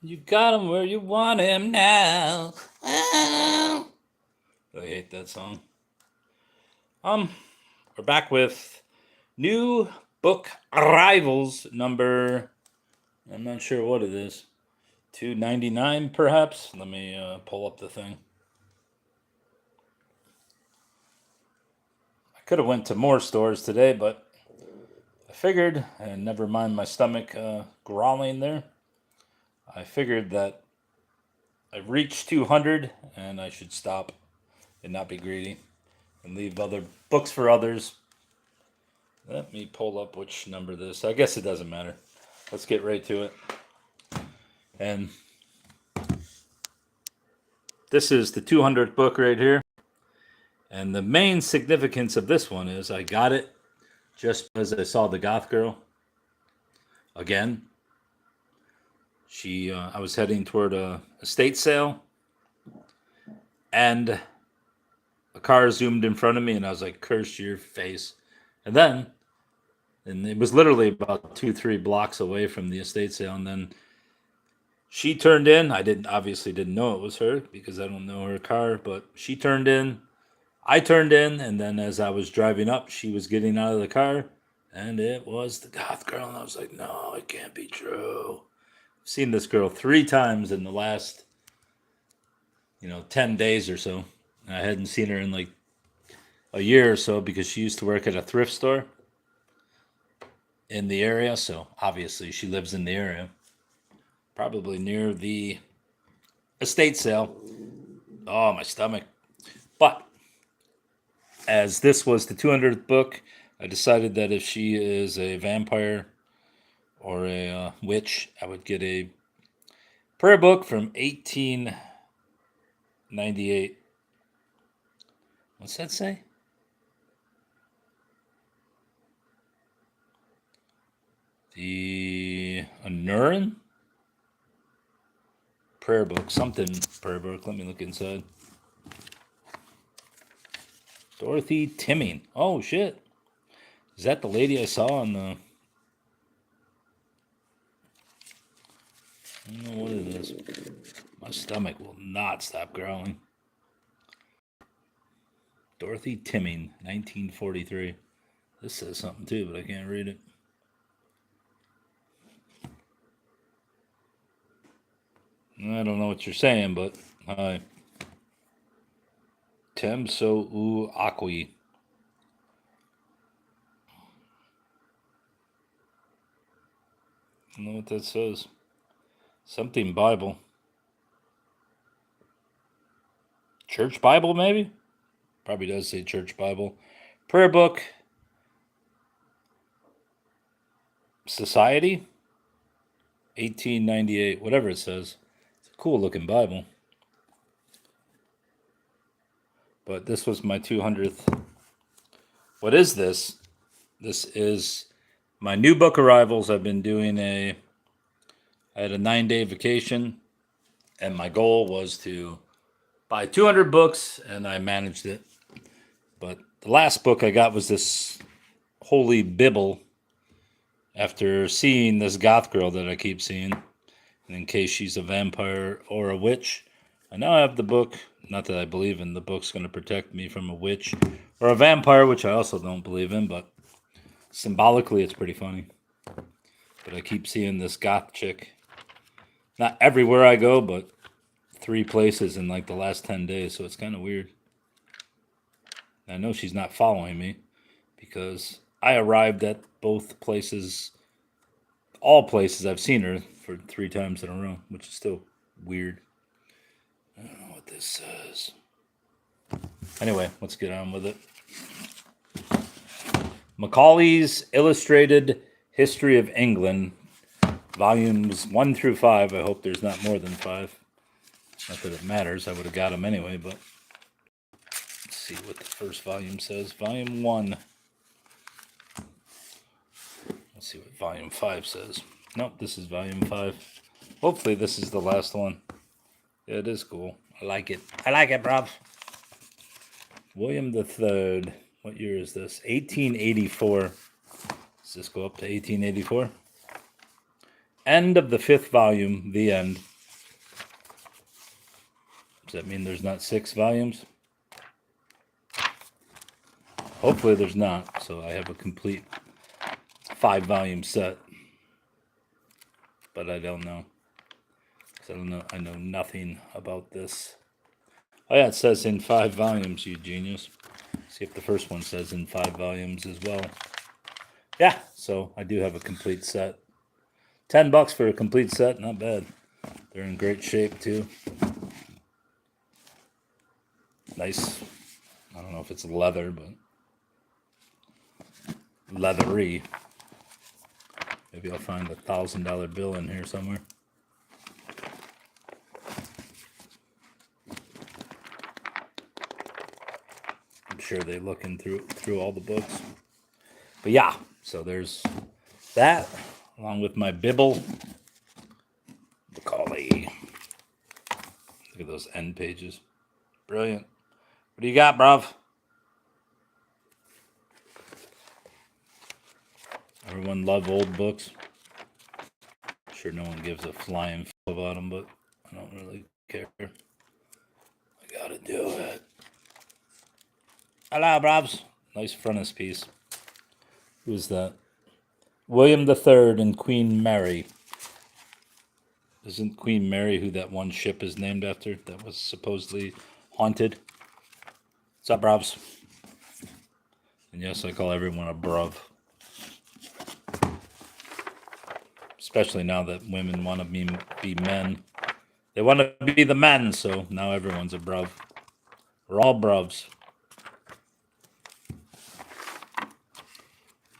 You got him where you want him now. Oh. I hate that song. Um, we're back with new book arrivals number. I'm not sure what it is. 299 perhaps. Let me pull up the thing. I could have went to more stores today, but I figured, and never mind my stomach growling there. I figured that I've reached 200 and I should stop and not be greedy and leave other books for others. Let me pull up which number this. I guess it doesn't matter. Let's get right to it. And this is the 200th book right here. And the main significance of this one is I got it just as I saw the goth girl again. I was heading toward a estate sale, and a car zoomed in front of me, and I was like, "Curse your face!" And it was literally about 2-3 blocks away from the estate sale, and then she turned in. I obviously didn't know it was her because I don't know her car, but she turned in. I turned in, and then as I was driving up, she was getting out of the car, and it was the goth girl, and I was like, "No, it can't be true." I've seen this girl 3 times in the last 10 days or so. And I hadn't seen her in like a year or so because she used to work at a thrift store in the area. So obviously she lives in the area, probably near the estate sale. Oh, my stomach. But as this was the 200th book, I decided that if she is a vampire or a witch, I would get a prayer book from 1898. What's that say? The Anurin prayer book, something prayer book. Let me look inside. Dorothy Timming. Oh shit! Is that the lady I saw on the? I don't know what it is. My stomach will not stop growling. Dorothy Timming, 1943. This says something too, but I can't read it. I don't know what you're saying, but hi. Tem so u aqui. I don't know what that says. Something Bible. Church Bible, maybe? Probably does say Church Bible. Prayer book. Society. 1898. Whatever it says. It's a cool looking Bible. But this was my 200th. What is this? This is my new book arrivals. I've been doing I had a 9-day vacation, and my goal was to buy 200 books, and I managed it. But the last book I got was this Holy Bible after seeing this goth girl that I keep seeing, and in case she's a vampire or a witch. I now have the book. Not that I believe in the book's going to protect me from a witch or a vampire, which I also don't believe in, but symbolically it's pretty funny. But I keep seeing this goth chick. Not everywhere I go, but 3 places in like the last 10 days, so it's kind of weird. I know she's not following me because I arrived at both places, all places I've seen her for 3 times in a row, which is still weird. I don't know what this says. Anyway, let's get on with it. Macaulay's Illustrated History of England, volumes 1 through 5. I hope there's not more than 5. Not that it matters. I would have got them anyway, but let's see what the first volume says. Volume 1. Let's see what volume 5 says. Nope, this is volume 5. Hopefully this is the last one. Yeah, it is cool. I like it. I like it, bruv. William III. What year is this? 1884. Does this go up to 1884? End of the 5th volume. The end. Does that mean there's not 6 volumes? Hopefully there's not, so I have a complete 5-volume set. But I don't know. I know nothing about this. Oh yeah, it says in 5 volumes, you genius. See if the first one says in 5 volumes as well. Yeah, so I do have a complete set. $10 for a complete set, not bad. They're in great shape too. Nice. I don't know if it's leather, but leathery. Maybe I'll find a $1,000 bill in here somewhere. I'm sure they're looking through all the books. But yeah, so there's that, along with my Bibble. Macaulay. Look at those end pages. Brilliant. What do you got, bruv? Everyone love old books. I'm sure no one gives a flying f about them, but I don't really care. I gotta do it. Hello, bruvs. Nice frontispiece. Who's that? William III and Queen Mary. Isn't Queen Mary who that one ship is named after that was supposedly haunted? What's up, bruvs? And yes, I call everyone a bruv. Especially now that women want to be men. They want to be the men, so now everyone's a bruv. We're all bruvs.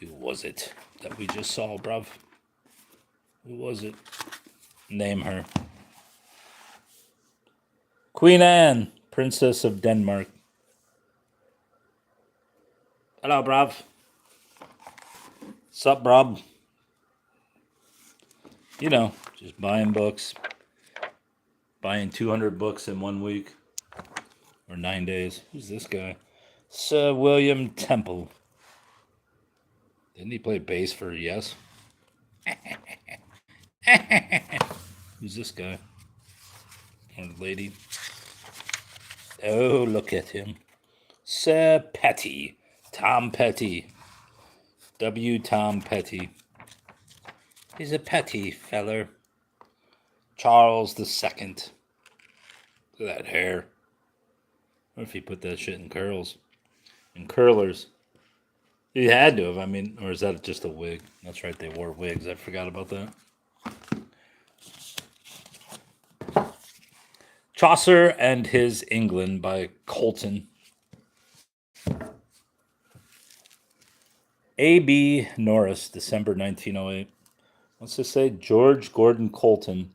Who was it that we just saw, bruv? Who was it? Name her. Queen Anne, Princess of Denmark. Hello, bruv. Sup, bruv? You know, just buying books. Buying 200 books in 1 week. Or 9 days. Who's this guy? Sir William Temple. Didn't he play bass for Yes? Who's this guy? Or lady? Oh, look at him. Sir Petty. Tom Petty. W. Tom Petty. He's a petty feller. Charles II. Look at that hair. What if he put that shit in curls? In curlers. He had to have, I mean, or is that just a wig? That's right, they wore wigs. I forgot about that. Chaucer and His England by Colton. A.B. Norris, December 1908. What's this say? George Gordon Colton,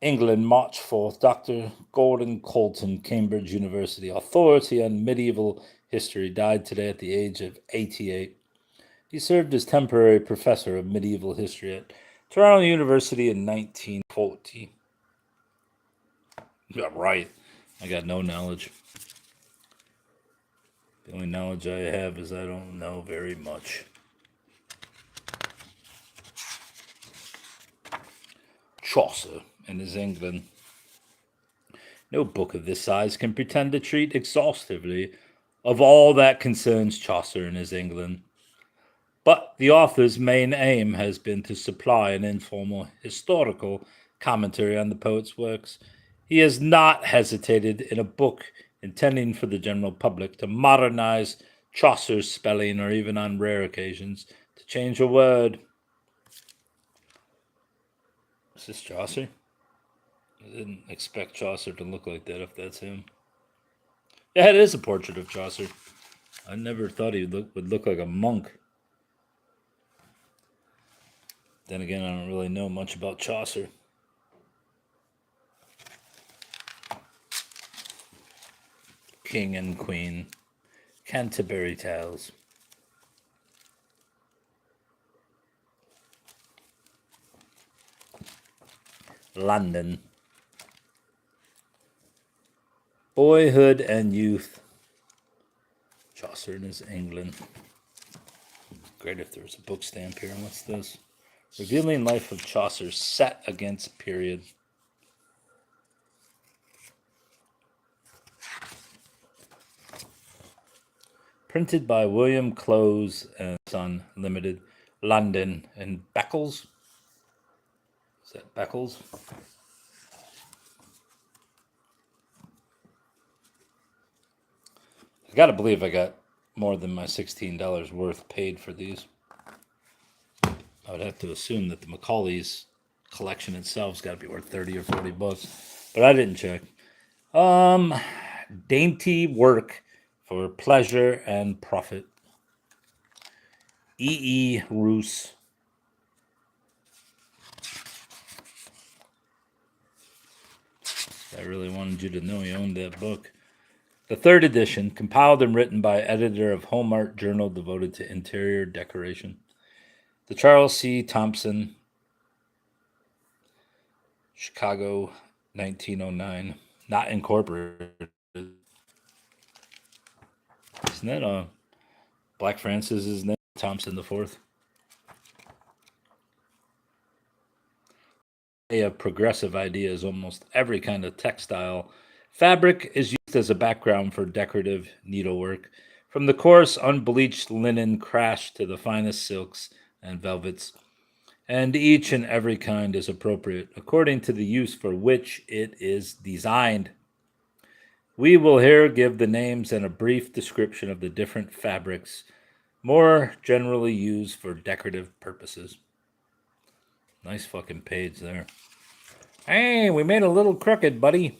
England, March 4th. Dr. Gordon Colton, Cambridge University, authority on medieval history, died today at the age of 88. He served as temporary professor of medieval history at Toronto University in 1940. Yeah, right. I got no knowledge. The only knowledge I have is I don't know very much. Chaucer and His England. No book of this size can pretend to treat exhaustively of all that concerns Chaucer and His England. But the author's main aim has been to supply an informal historical commentary on the poet's works. He has not hesitated in a book intending for the general public to modernize Chaucer's spelling or even on rare occasions to change a word. Is this Chaucer? I didn't expect Chaucer to look like that if that's him. Yeah, it is a portrait of Chaucer. I never thought he would look like a monk. Then again, I don't really know much about Chaucer. King and Queen. Canterbury Tales. London. Boyhood and Youth. Chaucer and His England. Great if there was a book stamp here. What's this? Revealing life of Chaucer set against period. Printed by William Close and Son Limited, London, and Beckles. Is that Beckles? I gotta believe I got more than my $16 worth paid for these. I would have to assume that the Macaulay's collection itself's got to be worth 30 or 40 bucks, but I didn't check. Dainty work for pleasure and profit. E. Roos. I really wanted you to know you owned that book. The third edition, compiled and written by editor of Home Art Journal devoted to interior decoration. The Charles C. Thompson, Chicago, 1909. Not incorporated. Isn't that Black Francis's name? Thompson the Fourth. Of progressive ideas, almost every kind of textile fabric is used as a background for decorative needlework, from the coarse, unbleached linen crash to the finest silks and velvets, and each and every kind is appropriate according to the use for which it is designed. We will here give the names and a brief description of the different fabrics more generally used for decorative purposes. Nice fucking page there. Hey, we made a little crooked, buddy.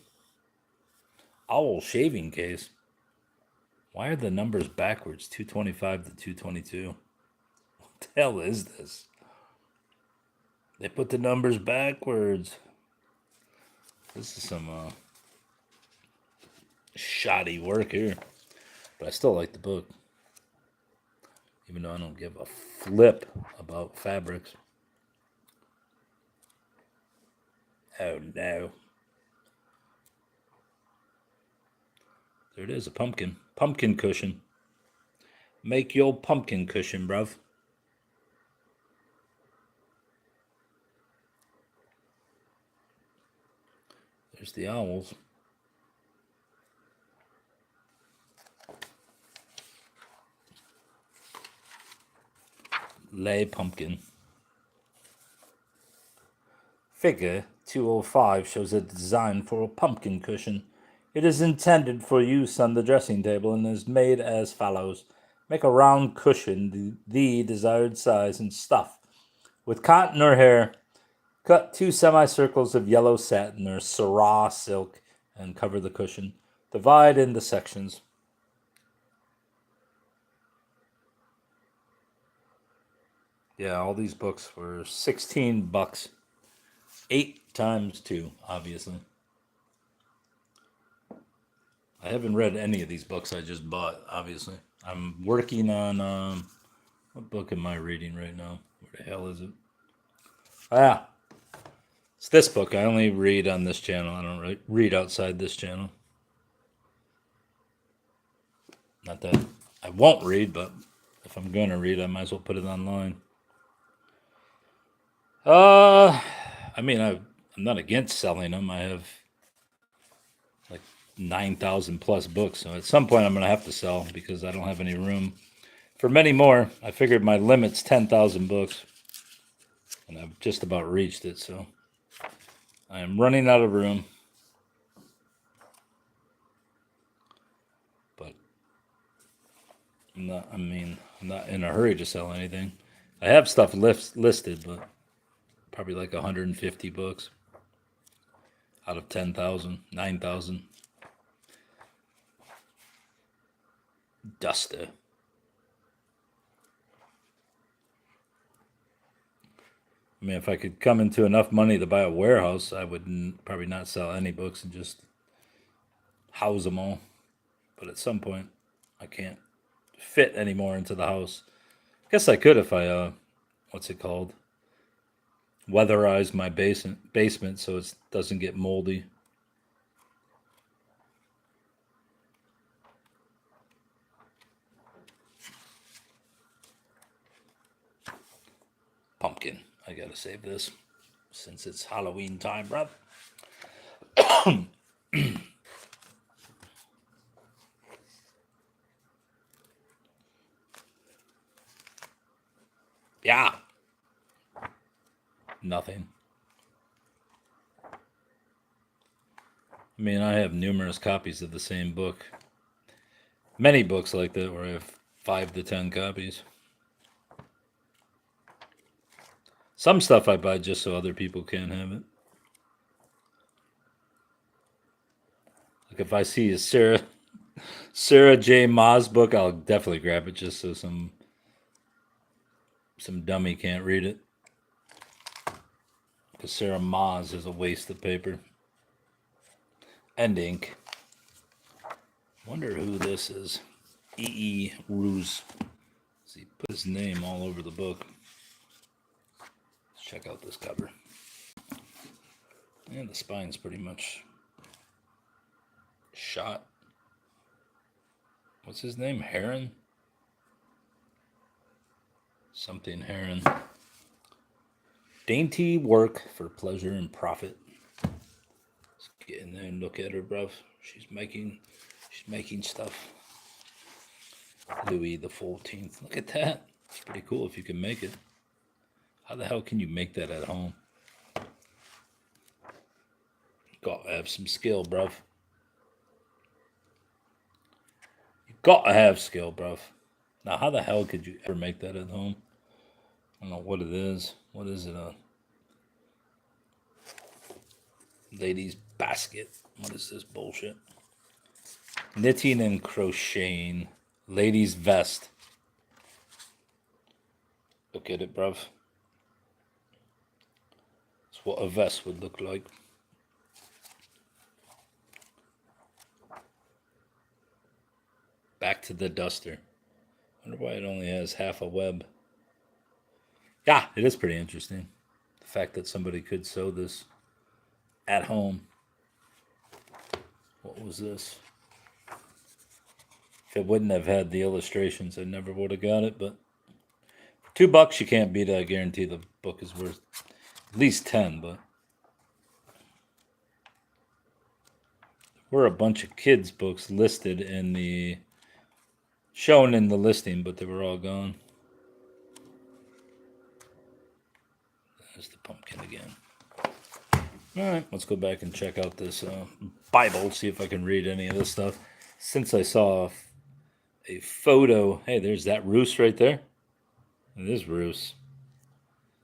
Owl shaving case. Why are the numbers backwards? 225 to 222. What the hell is this? They put the numbers backwards. This is some shoddy work here. But I still like the book. Even though I don't give a flip about fabrics. Oh no. There it is, a pumpkin. Pumpkin cushion. Make your pumpkin cushion, bruv. There's the owls. Lay pumpkin. Figure 205 shows a design for a pumpkin cushion. It is intended for use on the dressing table and is made as follows. Make a round cushion the desired size and stuff. With cotton or hair, cut 2 semicircles of yellow satin or Syrah silk and cover the cushion. Divide into sections. Yeah, all these books were 16 bucks. 8 times 2, obviously. I haven't read any of these books I just bought, obviously. I'm working on, what book am I reading right now? Where the hell is it? Ah, it's this book. I only read on this channel. I don't read outside this channel. Not that I won't read, but if I'm going to read, I might as well put it online. I mean, I'm not against selling them. I have like 9,000 plus books. So at some point I'm going to have to sell because I don't have any room for many more. I figured my limit's 10,000 books and I've just about reached it. So I am running out of room. But I'm not in a hurry to sell anything. I have stuff listed, but probably like 150 books out of 10,000, 9,000. Duster. I mean, if I could come into enough money to buy a warehouse, I would probably not sell any books and just house them all. But at some point, I can't fit anymore into the house. I guess I could if I, what's it called? Weatherize my basement so it doesn't get moldy. Pumpkin. I gotta save this since it's Halloween time, bruv. Yeah. Nothing. I mean, I have numerous copies of the same book. Many books like that where I have 5 to 10 copies. Some stuff I buy just so other people can't have it. Like if I see a Sarah J. Maas book, I'll definitely grab it just so some dummy can't read it. Because Sarah Maas is a waste of paper and ink. Wonder who this is. E. Ruse. He put his name all over the book. Let's check out this cover. And the spine's pretty much shot. What's his name? Heron? Something Heron. Dainty work for pleasure and profit. Let's get in there and look at her, bruv. She's making stuff. Louis the 14th. Look at that. It's pretty cool if you can make it. How the hell can you make that at home? Gotta have some skill, bruv. You gotta have skill, bruv. Now, how the hell could you ever make that at home? I don't know what it is. What is it? A ladies' basket. What is this bullshit? Knitting and crocheting. Ladies' vest. Look at it, bruv. It's what a vest would look like. Back to the duster. Wonder why it only has half a web. Yeah, it is pretty interesting. The fact that somebody could sew this at home. What was this? If it wouldn't have had the illustrations, I never would have got it. But for $2, you can't beat it. I guarantee the book is worth at least 10. But there were a bunch of kids' books listed in the shown in the listing, but they were all gone. There's the pumpkin again. All right, let's go back and check out this Bible, see if I can read any of this stuff. Since I saw a photo, hey, there's that Roos right there. It is Roos.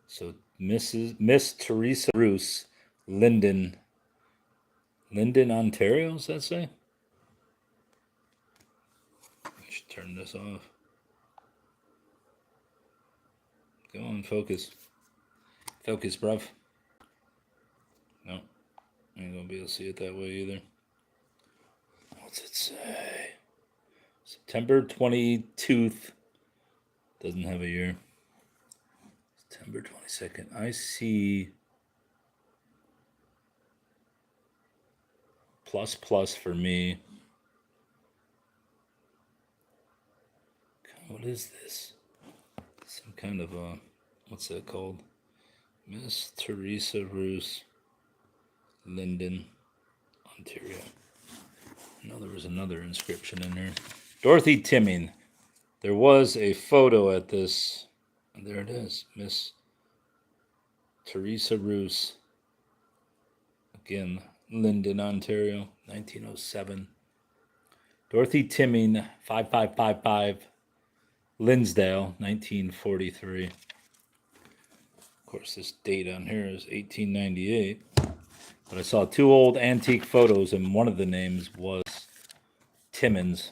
So Miss Teresa Roos, Linden, Ontario, does that say? I should turn this off. Go on, focus. Focus, bruv. No, I ain't gonna be able to see it that way either. What's it say? September 22nd. Doesn't have a year. September 22nd. I see plus for me. What is this? Some kind of what's that called? Miss Teresa Roos, Linden, Ontario. No, there was another inscription in there. Dorothy Timming. There was a photo at this. There it is. Miss Teresa Roos. Again, Linden, Ontario, 1907. Dorothy Timming, 5555, Linsdale, 1943. Of course, this date on here is 1898. But I saw 2 old antique photos, and one of the names was Timmins.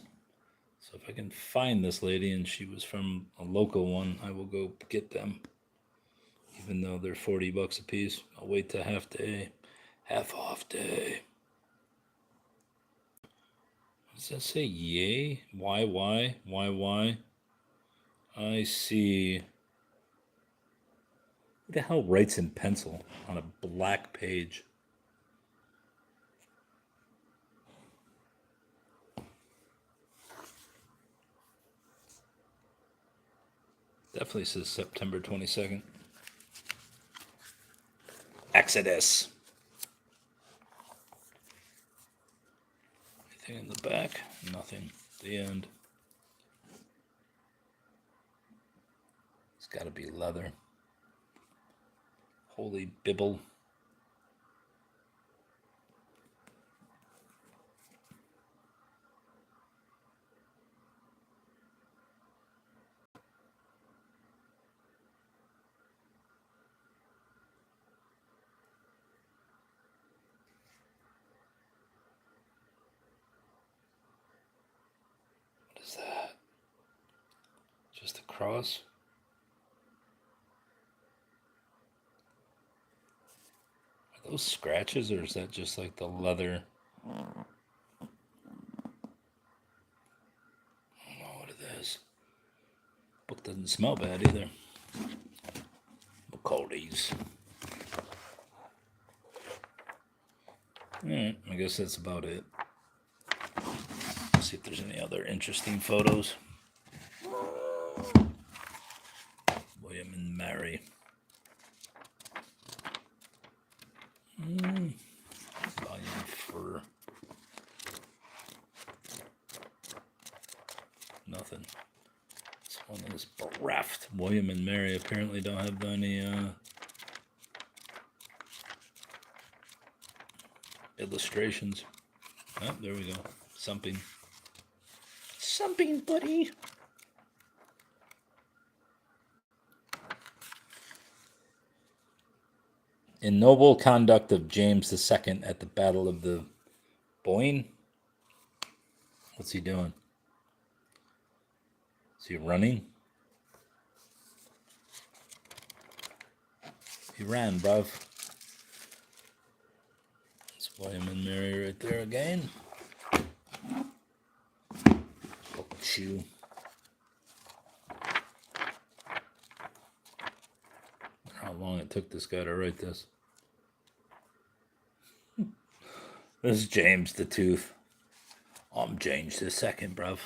So if I can find this lady, and she was from a local one, I will go get them. Even though they're $40 a piece, I'll wait till half off day. Does that say yay? YY? I see. Who the hell writes in pencil on a black page? Definitely says September 22nd. Exodus. Anything in the back? Nothing. The end. It's got to be leather. Holy bibble. What is that? Just a cross? Are those scratches, or is that just like the leather? I don't know what it is. Book doesn't smell bad either. We'll call these. Alright, I guess that's about it. Let's see if there's any other interesting photos. William and Mary. Volume for nothing. This one is bereft. William and Mary apparently don't have any illustrations. Oh, there we go. Something. Something, buddy. In noble conduct of James II at the Battle of the Boyne. What's he doing? Is he running? He ran, bruv. It's William and Mary right there again. Look at you. How long it took this guy to write this. This is James the Tooth. I'm James the Second, bruv.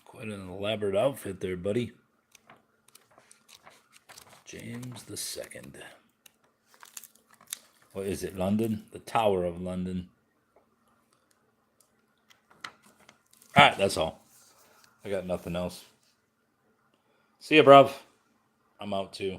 Quite an elaborate outfit there, buddy. James the Second. What is it, London? The Tower of London. Alright, that's all. I got nothing else. See ya, bruv. I'm out too.